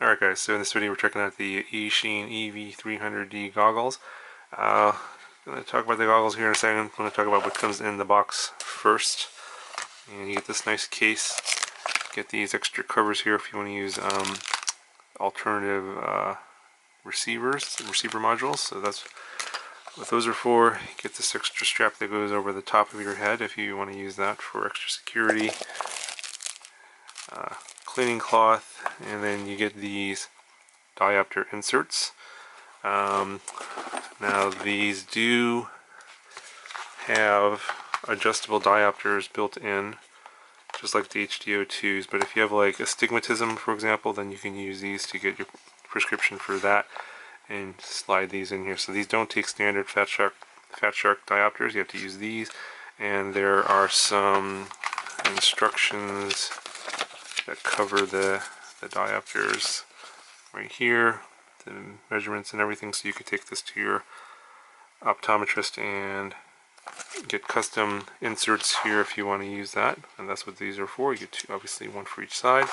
Alright guys, so in this video we're checking out the Eachine EV300D goggles. I'm going to talk about the goggles here in a second. I'm going to talk about what comes in the box first. And you get this nice case. Get these extra covers here if you want to use alternative receiver modules. So that's what those are for. You get this extra strap that goes over the top of your head if you want to use that for extra security. Cleaning cloth, and then you get these diopter inserts. Now these do have adjustable diopters built in, just like the HDO2s, but if you have like astigmatism, for example, then you can use these to get your prescription for that and slide these in here. So these don't take standard Fat Shark diopters. You have to use these, and there are some instructions that cover the diopters right here, the measurements and everything, so you could take this to your optometrist and get custom inserts here if you want to use that, and that's what these are for. You get two, obviously one for each side.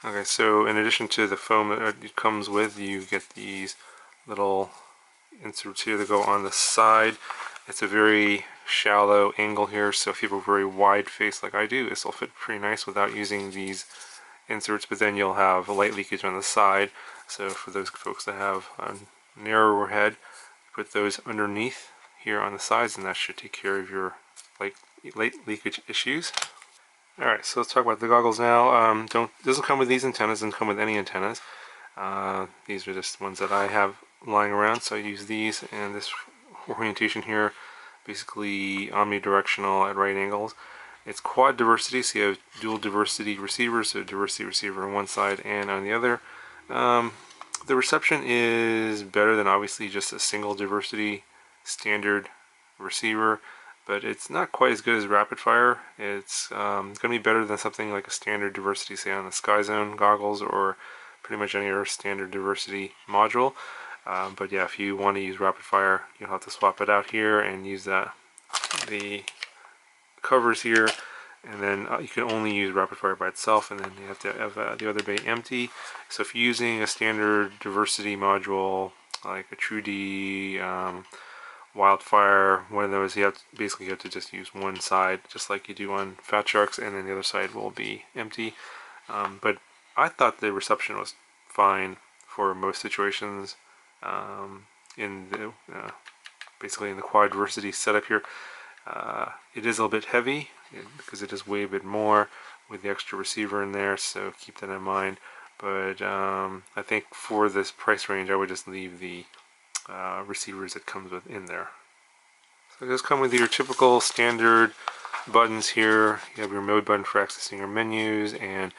Okay, so in addition to the foam that it comes with, you get these little inserts here that go on the side. It's a very shallow angle here, so if you have a very wide face like I do, this will fit pretty nice without using these inserts, but then you'll have a light leakage on the side. So for those folks that have a narrower head, put those underneath here on the sides, and that should take care of your light leakage issues. Alright, so let's talk about the goggles now. Doesn't come with these antennas, doesn't come with any antennas. These are just ones that I have lying around, so I use these, and this orientation here, basically omnidirectional at right angles. It's quad diversity, so you have dual diversity receivers, so diversity receiver on one side and on the other. The reception is better than obviously just a single diversity standard receiver, but it's not quite as good as rapid fire. It's going to be better than something like a standard diversity, say on the Sky Zone goggles or pretty much any other standard diversity module. But yeah, if you want to use rapid fire, you'll have to swap it out here and use the covers here, and then you can only use rapid fire by itself, and then you have to have the other bay empty. So if you're using a standard diversity module like a TrueD, Wildfire, one of those, you basically have to just use one side, just like you do on Fat Sharks, and then the other side will be empty. But I thought the reception was fine for most situations. In the basically in the quad diversity setup here, it is a little bit heavy because it is way a bit more with the extra receiver in there, so keep that in mind. But I think for this price range, I would just leave the receivers it comes with in there. So it does come with your typical standard buttons here. You have your mode button for accessing your menus, and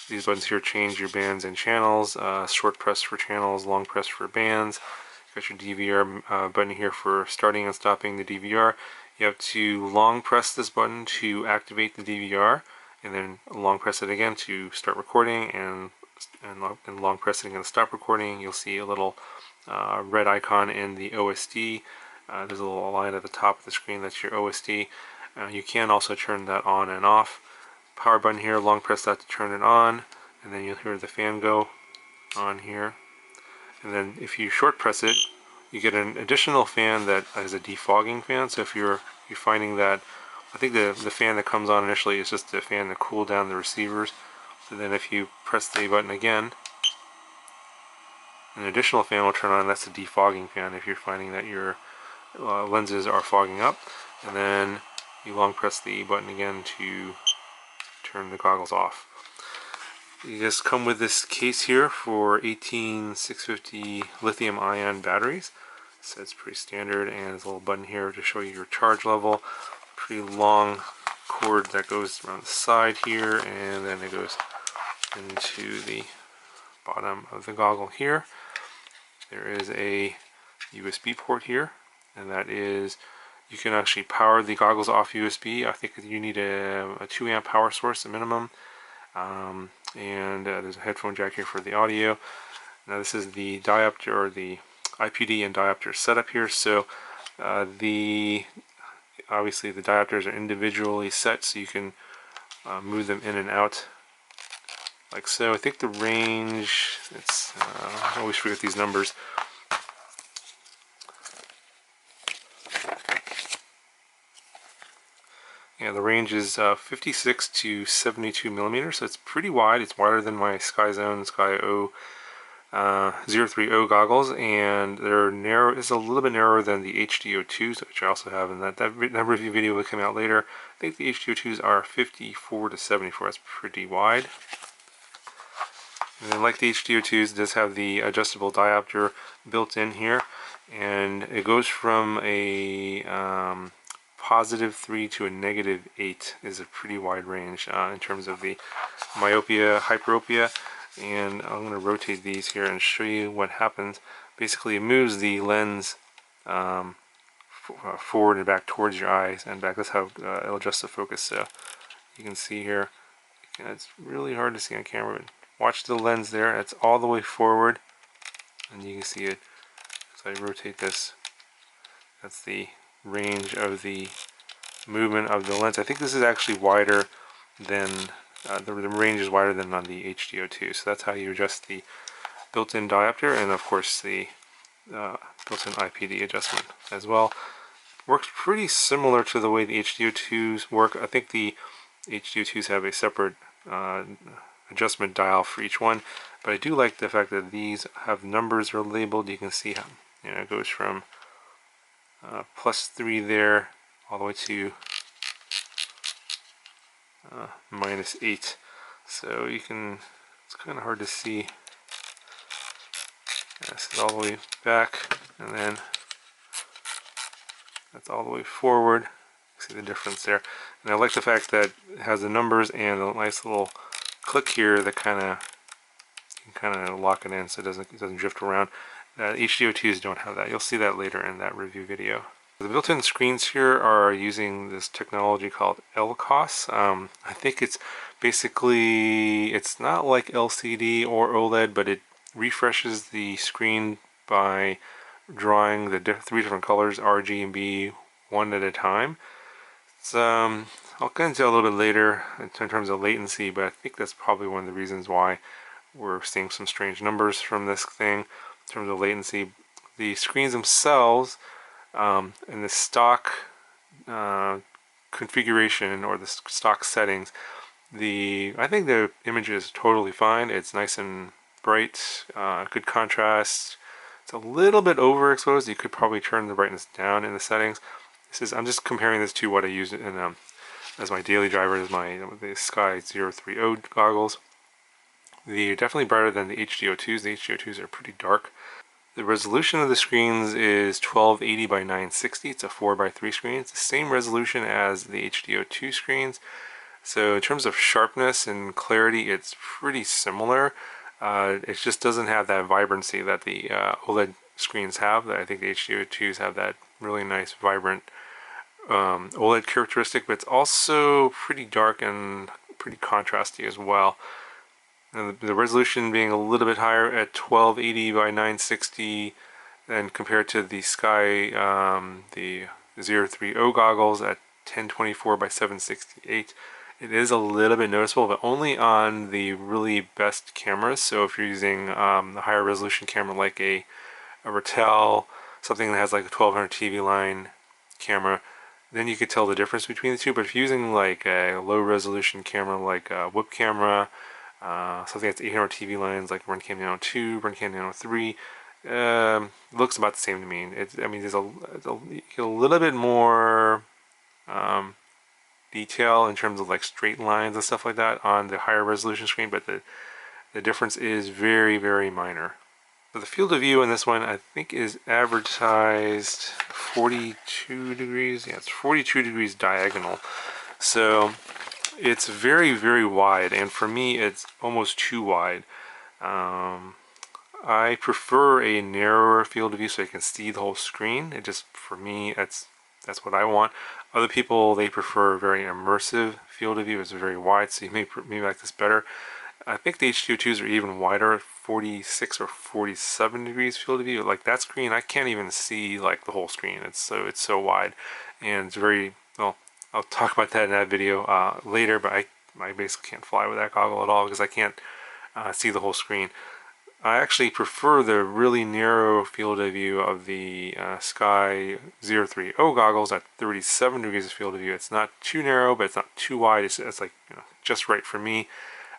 these buttons here change your bands and channels. Short press for channels, long press for bands. You got your DVR button here for starting and stopping the DVR. You have to long press this button to activate the DVR, and then long press it again to start recording, and long press it again to stop recording. You'll see a little red icon in the OSD. There's a little line at the top of the screen, that's your OSD. You can also turn that on and off. Power button here, long press that to turn it on, and then you'll hear the fan go on here. And then if you short press it, you get an additional fan that is a defogging fan. So if you're finding that, I think the fan that comes on initially is just a fan to cool down the receivers. So then if you press the button again, an additional fan will turn on. That's a defogging fan if you're finding that your lenses are fogging up. And then you long press the button again to turn the goggles off. You just come with this case here for 18650 lithium ion batteries. So it's pretty standard, and there's a little button here to show you your charge level. Pretty long cord that goes around the side here, and then it goes into the bottom of the goggle here. There is a USB port here, and that is, you can actually power the goggles off USB. I think you need a 2 amp power source, a minimum. And there's a headphone jack here for the audio. Now this is the diopter, or the IPD and diopter setup here. So obviously the diopters are individually set, so you can move them in and out like so. I think the range, it's, I always forget these numbers. Yeah, the range is 56 to 72 millimeters, so it's pretty wide. It's wider than my Sky Zone Sky O 030 goggles, and they're narrow. It's a little bit narrower than the HDO2s, which I also have, and that review video will come out later. I think the HDO2s are 54 to 74. That's pretty wide. And then, like the HDO2s, it does have the adjustable diopter built in here, and it goes from a +3 to a -8 is a pretty wide range in terms of the myopia, hyperopia. And I'm going to rotate these here and show you what happens. Basically, it moves the lens forward and back towards your eyes and back. That's how it'll adjust the focus. So you can see here, it's really hard to see on camera, but watch the lens there. It's all the way forward, and you can see it as I rotate this. That's the range of the movement of the lens. I think this is actually wider than the range is wider than on the HDO2, so that's how you adjust the built-in diopter, and of course the built-in IPD adjustment as well. Works pretty similar to the way the HDO2s work. I think the HDO2s have a separate adjustment dial for each one, but I do like the fact that these have numbers are labeled. You can see how, you know, it goes from +3 there all the way to -8. So you can, it's kind of hard to see. This is all the way back, and then that's all the way forward. See the difference there. And I like the fact that it has the numbers and a nice little click here that kind of lock it in so it doesn't drift around. HDO2s don't have that. You'll see that later in that review video. The built-in screens here are using this technology called LCOS. I think it's basically, it's not like LCD or OLED, but it refreshes the screen by drawing the 3 different colors, RG and B, one at a time. It's, I'll get into a little bit later in terms of latency, but I think that's probably one of the reasons why we're seeing some strange numbers from this thing in terms of latency. The screens themselves, in the stock configuration or the stock settings, I think the image is totally fine. It's nice and bright, good contrast. It's a little bit overexposed. You could probably turn the brightness down in the settings. I'm just comparing this to what I use in as my daily driver, is the Sky 030 goggles. They're definitely brighter than the HDO2s. The HDO2s are pretty dark. The resolution of the screens is 1280 by 960. It's a 4:3 screen. It's the same resolution as the HDO2 screens. So in terms of sharpness and clarity, it's pretty similar. It just doesn't have that vibrancy that the OLED screens have. I think the HDO2s have that really nice, vibrant OLED characteristic, but it's also pretty dark and pretty contrasty as well. And the resolution being a little bit higher at 1280 by 960 than compared to the Sky, the 030 goggles at 1024 by 768. It is a little bit noticeable, but only on the really best cameras. So if you're using a higher resolution camera like a Ratel, something that has like a 1200 TV line camera, then you could tell the difference between the two. But if you're using like a low resolution camera like a Whoop camera, something that's 800 TV lines like RunCam Nano 2, RunCam Nano 3, looks about the same to me. I mean, there's you get a little bit more detail in terms of like straight lines and stuff like that on the higher resolution screen, but the difference is very, very minor. So the field of view in this one, I think, is advertised 42 degrees. Yeah, it's 42 degrees diagonal. So it's very, very wide, and for me it's almost too wide. I prefer a narrower field of view so I can see the whole screen. It just, for me, that's what I want. Other people, they prefer a very immersive field of view. It's very wide, so you may like this better. I think the HDO2s are even wider, 46 or 47 degrees field of view. Like that screen, I can't even see like the whole screen. It's so wide, and it's very, well, I'll talk about that in that video later, but I basically can't fly with that goggle at all because I can't see the whole screen. I actually prefer the really narrow field of view of the Sky 030 goggles at 37 degrees of field of view. It's not too narrow, but it's not too wide. It's like, you know, just right for me.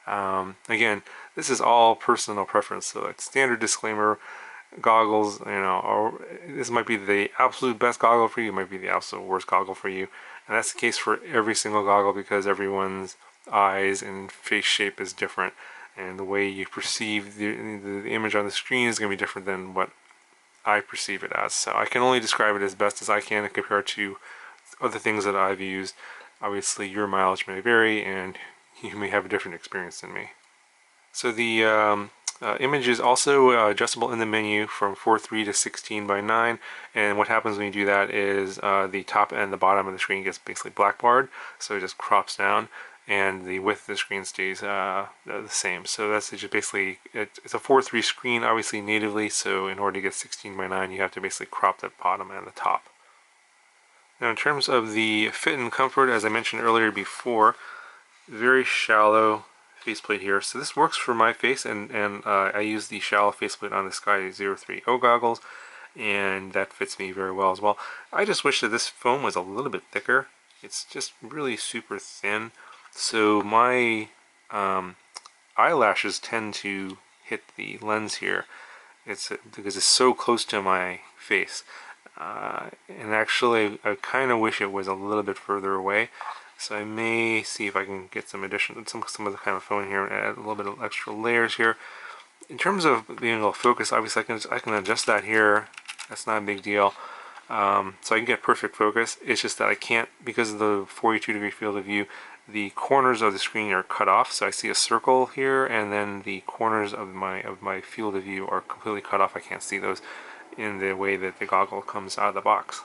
Again, this is all personal preference, so like standard disclaimer, goggles, you know, this might be the absolute best goggle for you, it might be the absolute worst goggle for you, and that's the case for every single goggle because everyone's eyes and face shape is different, and the way you perceive the image on the screen is going to be different than what I perceive it as. So I can only describe it as best as I can compared to other things that I've used. Obviously your mileage may vary and you may have a different experience than me. So the image is also adjustable in the menu from 4:3 to 16:9, and what happens when you do that is the top and the bottom of the screen gets basically black barred, so it just crops down, and the width of the screen stays the same. So that's just basically, it's a 4:3 screen obviously natively, so in order to get 16:9 you have to basically crop the bottom and the top. Now in terms of the fit and comfort, as I mentioned earlier before, very shallow faceplate here. So this works for my face, and I use the shallow faceplate on the Sky 030 goggles, and that fits me very well as well. I just wish that this foam was a little bit thicker. It's just really super thin, so my eyelashes tend to hit the lens here. It's because it's so close to my face, and actually I kind of wish it was a little bit further away. So I may see if I can get some of the kind of foam here and add a little bit of extra layers here. In terms of being able to focus, obviously I can adjust that here. That's not a big deal. So I can get perfect focus. It's just that I can't, because of the 42-degree field of view, the corners of the screen are cut off. So I see a circle here, and then the corners of my field of view are completely cut off. I can't see those in the way that the goggle comes out of the box.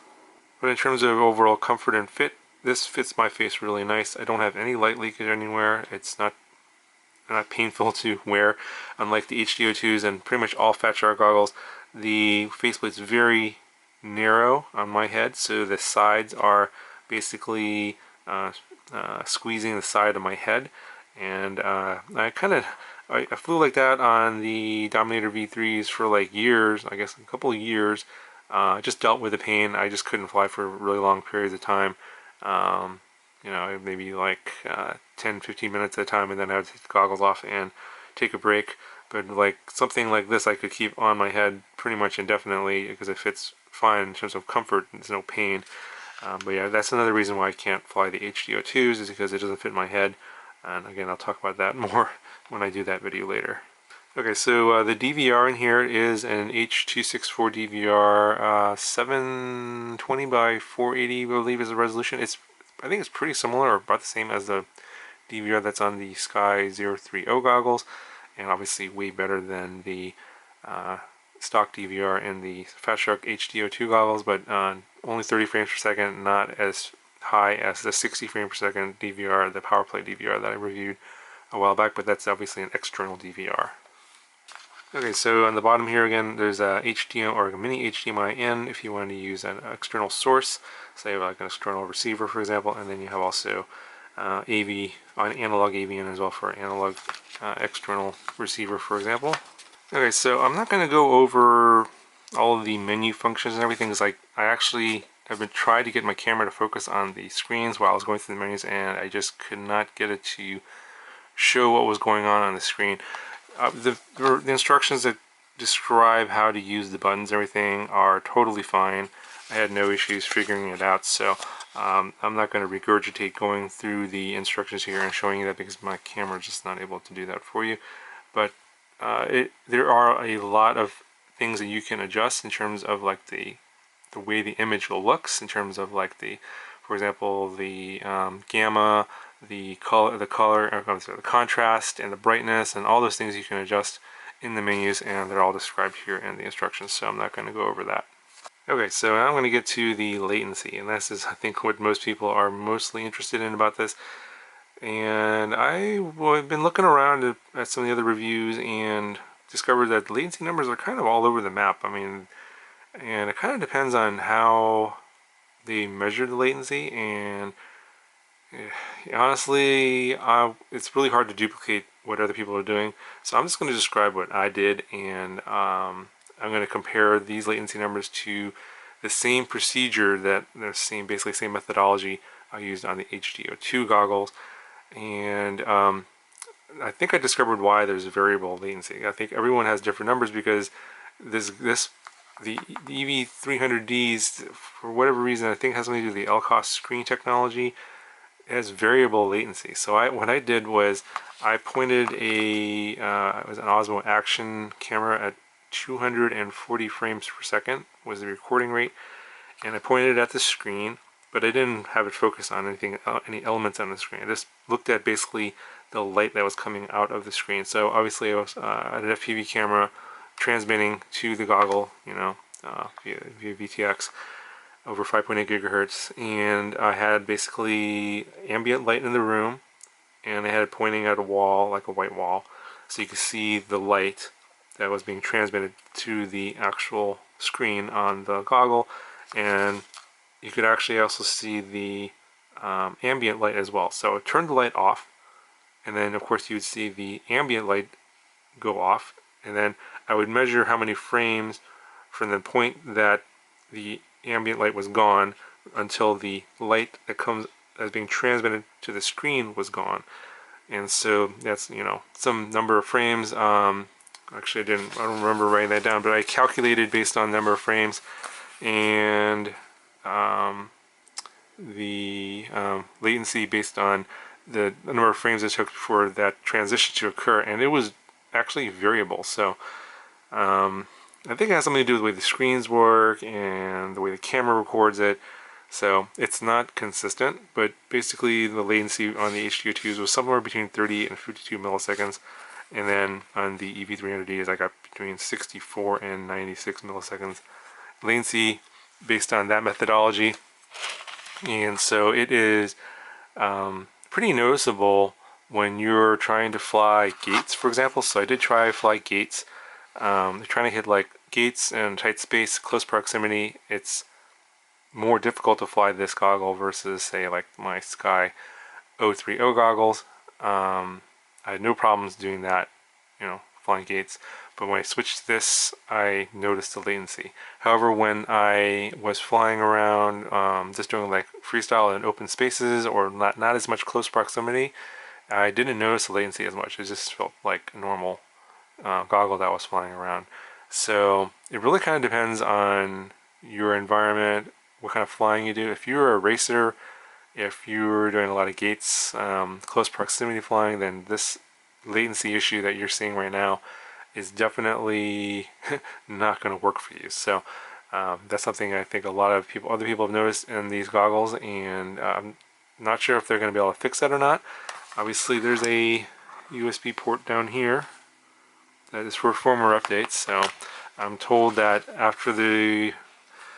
But in terms of overall comfort and fit, this fits my face really nice. I don't have any light leakage anywhere. It's not painful to wear. Unlike the HD02s and pretty much all Fat Shark goggles, the faceplate's very narrow on my head, so the sides are basically squeezing the side of my head. And I flew like that on the Dominator V3s for like years, I guess a couple of years. Just dealt with the pain. I just couldn't fly for really long periods of time. You know, maybe like 10-15 minutes at a time, and then I would take the goggles off and take a break. But like something like this I could keep on my head pretty much indefinitely because it fits fine in terms of comfort. There's no pain. But yeah, that's another reason why I can't fly the HD02s, is because it doesn't fit my head. And again, I'll talk about that more when I do that video later. Okay, so the DVR in here is an H.264 DVR 720 by 480, I believe, is the resolution. I think it's pretty similar, or about the same as the DVR that's on the Sky 030 goggles, and obviously way better than the stock DVR in the Fat Shark HD02 goggles, but only 30 frames per second, not as high as the 60 frames per second DVR, the PowerPlay DVR that I reviewed a while back, but that's obviously an external DVR. Okay, so on the bottom here again, there's a HDMI or a mini HDMI in if you want to use an external source, say like an external receiver, for example, and then you have also AV, an analog AV in as well for analog external receiver, for example. Okay, so I'm not going to go over all of the menu functions and everything, because I actually have been trying to get my camera to focus on the screens while I was going through the menus, and I just could not get it to show what was going on the screen. The instructions that describe how to use the buttons and everything are totally fine. I had no issues figuring it out, so I'm not going to regurgitate going through the instructions here and showing you that, because my camera is just not able to do that for you. But there are a lot of things that you can adjust in terms of like the way the image looks, in terms of like for example, the gamma, the contrast, and the brightness, and all those things you can adjust in the menus, and they're all described here in the instructions, so I'm not going to go over that. Okay, so now I'm going to get to the latency, and this is, I think, what most people are mostly interested in about this. And I've been looking around at some of the other reviews and discovered that the latency numbers are kind of all over the map. I mean, and it kind of depends on how they measure the latency, and honestly, it's really hard to duplicate what other people are doing. So I'm just going to describe what I did, and I'm going to compare these latency numbers to the same procedure that the same, basically same methodology I used on the HDO2 goggles. And I think I discovered why there's variable latency. I think everyone has different numbers because the EV300Ds, for whatever reason, I think it has something to do with the LCOS screen technology. It has variable latency. So what I did was I pointed it was an Osmo Action camera at 240 frames per second was the recording rate, and I pointed it at the screen, but I didn't have it focus on any elements on the screen. I just looked at basically the light that was coming out of the screen. So obviously it was an FPV camera transmitting to the goggle, via VTX over 5.8 gigahertz, and I had basically ambient light in the room, and I had it pointing at a wall, like a white wall, so you could see the light that was being transmitted to the actual screen on the goggle, and you could actually also see the ambient light as well. So I turned the light off, and then of course you would see the ambient light go off, and then I would measure how many frames from the point that the ambient light was gone until the light that's being transmitted to the screen was gone. And so that's, some number of frames. Actually I don't remember writing that down, but I calculated based on number of frames and the latency based on the number of frames it took for that transition to occur, and it was actually variable. So I think it has something to do with the way the screens work and the way the camera records it. So it's not consistent, but basically the latency on the HDO2s was somewhere between 30 and 52 milliseconds, and then on the EV300Ds I got between 64 and 96 milliseconds latency based on that methodology. And so it is pretty noticeable when you're trying to fly gates, for example. So I did try fly gates. They're trying to hit like gates and tight space, close proximity. It's more difficult to fly this goggle versus say like my Sky 030 goggles. I had no problems doing that, flying gates. But when I switched to this, I noticed the latency. However, when I was flying around, just doing like freestyle in open spaces or not as much close proximity, I didn't notice the latency as much. It just felt like a normal goggle that was flying around. So it really kind of depends on your environment, what kind of flying you do. If you're a racer, if you're doing a lot of gates, close proximity flying, then this latency issue that you're seeing right now is definitely not going to work for you. So that's something I think a lot of other people have noticed in these goggles, and I'm not sure if they're going to be able to fix that or not. Obviously there's a USB port down here that is for firmware updates, so I'm told that after the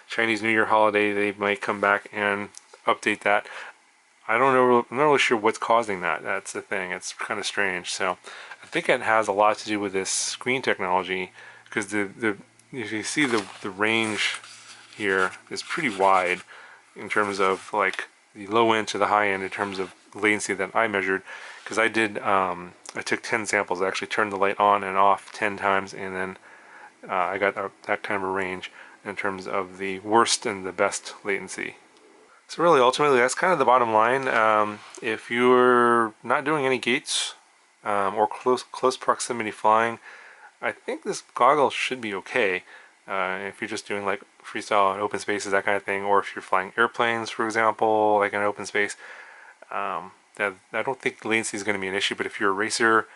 Chinese New Year holiday they might come back and update that. I don't know, I'm not really sure what's causing that. That's the thing, it's kind of strange. So I think it has a lot to do with this screen technology, because if you see the range here is pretty wide in terms of like the low end to the high end in terms of latency that I measured, because I took 10 samples. I actually turned the light on and off 10 times, and then I got that kind of a range in terms of the worst and the best latency. So really, ultimately, that's kind of the bottom line. If you're not doing any gates or close proximity flying, I think this goggle should be okay. If you're just doing like freestyle in open spaces, that kind of thing, or if you're flying airplanes, for example, like in an open space, I don't think latency is going to be an issue. But if you're a racer,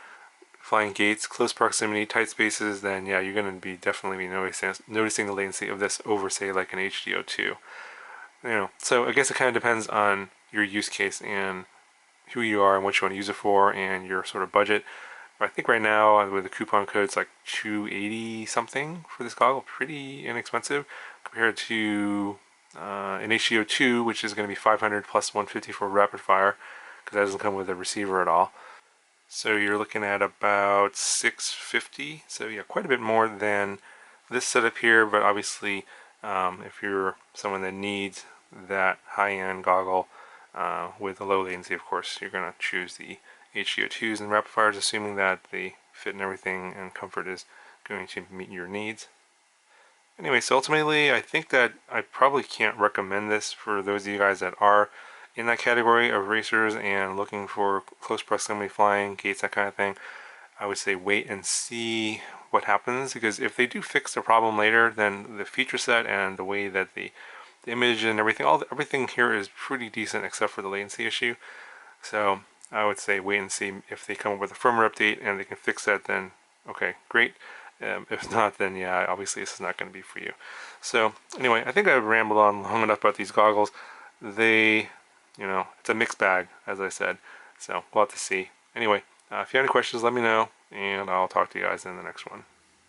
flying gates, close proximity, tight spaces, then yeah, you're going to be definitely noticing the latency of this over, say, like an HDO2. So I guess it kind of depends on your use case and who you are and what you want to use it for and your sort of budget. But I think right now with the coupon code it's like $280 something for this goggle, pretty inexpensive compared to an HDO2, which is going to be $500 plus $150 for rapid fire, because that doesn't come with a receiver at all. So you're looking at about $650. So yeah, quite a bit more than this setup here, but obviously if you're someone that needs that high-end goggle with a low latency, of course, you're going to choose the HCO2s and rapid fires, assuming that the fit and everything and comfort is going to meet your needs. Anyway, so ultimately, I think that I probably can't recommend this for those of you guys that are in that category of racers and looking for close proximity flying, gates, that kind of thing. I would say wait and see what happens, because if they do fix the problem later, then the feature set and the way that the image and everything, everything here is pretty decent except for the latency issue. So I would say wait and see. If they come up with a firmware update and they can fix that, then okay, great. If not, then yeah, obviously this is not going to be for you. So anyway, I think I've rambled on long enough about these goggles. They, it's a mixed bag, as I said. So we'll have to see. Anyway, if you have any questions, let me know, and I'll talk to you guys in the next one.